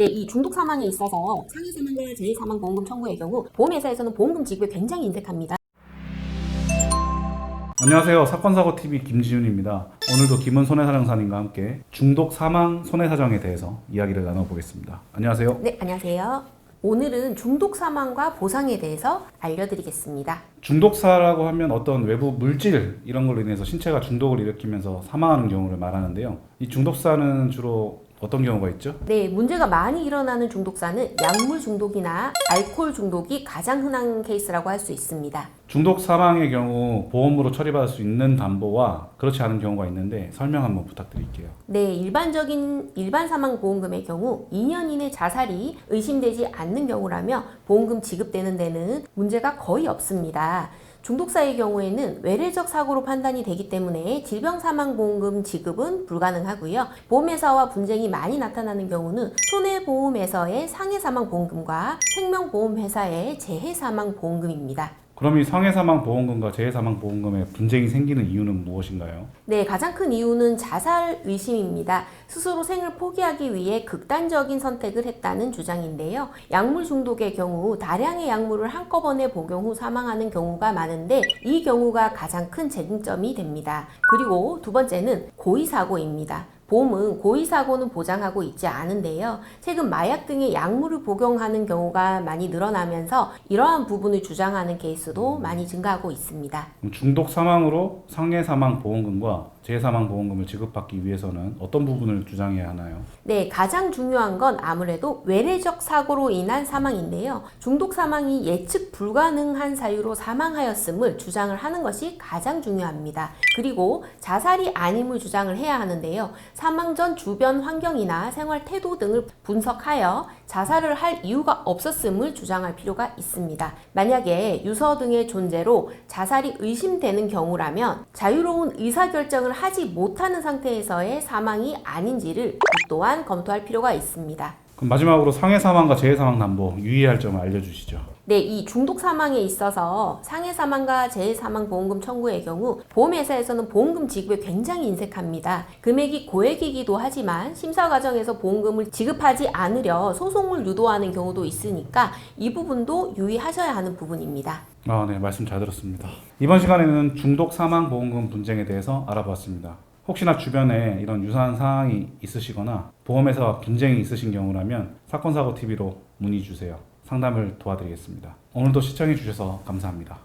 네, 이 중독 사망에 있어서 상해 사망과 재해 사망 보험금 청구의 경우 보험회사에서는 보험금 지급에 굉장히 인색합니다. 안녕하세요. 사건사고TV 김지윤입니다. 오늘도 김은 손해사정사님과 함께 중독 사망 손해사정에 대해서 이야기를 나눠보겠습니다. 안녕하세요. 네, 안녕하세요. 오늘은 중독 사망과 보상에 대해서 알려드리겠습니다. 중독사라고 하면 어떤 외부 물질 이런 걸로 인해서 신체가 중독을 일으키면서 사망하는 경우를 말하는데요. 이 중독사는 주로 어떤 경우가 있죠? 네, 문제가 많이 일어나는 중독사는 약물 중독이나 알코올 중독이 가장 흔한 케이스라고 할 수 있습니다. 중독 사망의 경우 보험으로 처리받을 수 있는 담보와 그렇지 않은 경우가 있는데 설명 한번 부탁드릴게요. 네, 일반 사망 보험금의 경우 2년 이내 자살이 의심되지 않는 경우라며 보험금 지급되는 데는 문제가 거의 없습니다. 중독사의 경우에는 외래적 사고로 판단이 되기 때문에 질병사망보험금 지급은 불가능하고요. 보험회사와 분쟁이 많이 나타나는 경우는 손해보험에서의 상해사망보험금과 생명보험회사의 재해사망보험금입니다. 그럼 이 상해사망보험금과 재해사망보험금에 분쟁이 생기는 이유는 무엇인가요? 네, 가장 큰 이유는 자살 의심입니다. 스스로 생을 포기하기 위해 극단적인 선택을 했다는 주장인데요. 약물 중독의 경우 다량의 약물을 한꺼번에 복용 후 사망하는 경우가 많은데 이 경우가 가장 큰 쟁점이 됩니다. 그리고 두 번째는 고의사고입니다. 보험은 고의사고는 보장하고 있지 않은데요. 최근 마약 등의 약물을 복용하는 경우가 많이 늘어나면서 이러한 부분을 주장하는 케이스도 많이 증가하고 있습니다. 중독 사망으로 상해사망보험금과 재해사망보험금을 지급받기 위해서는 어떤 부분을 주장해야 하나요? 네, 가장 중요한 건 아무래도 외래적 사고로 인한 사망인데요. 중독 사망이 예측 불가능한 사유로 사망하였음을 주장을 하는 것이 가장 중요합니다. 그리고 자살이 아님을 주장을 해야 하는데요. 사망 전 주변 환경이나 생활 태도 등을 분석하여 자살을 할 이유가 없었음을 주장할 필요가 있습니다. 만약에 유서 등의 존재로 자살이 의심되는 경우라면 자유로운 의사결정을 하지 못하는 상태에서의 사망이 아닌지를 또한 검토할 필요가 있습니다. 그럼 마지막으로 상해사망과 재해사망 담보 유의할 점을 알려주시죠. 네, 이 중독 사망에 있어서 상해 사망과 재해 사망 보험금 청구의 경우 보험회사에서는 보험금 지급에 굉장히 인색합니다. 금액이 고액이기도 하지만 심사 과정에서 보험금을 지급하지 않으려 소송을 유도하는 경우도 있으니까 이 부분도 유의하셔야 하는 부분입니다. 네, 말씀 잘 들었습니다. 이번 시간에는 중독 사망 보험금 분쟁에 대해서 알아봤습니다. 혹시나 주변에 이런 유사한 사항이 있으시거나 보험회사와 분쟁이 있으신 경우라면 사건사고TV로 문의 주세요. 상담을 도와드리겠습니다. 오늘도 시청해 주셔서 감사합니다.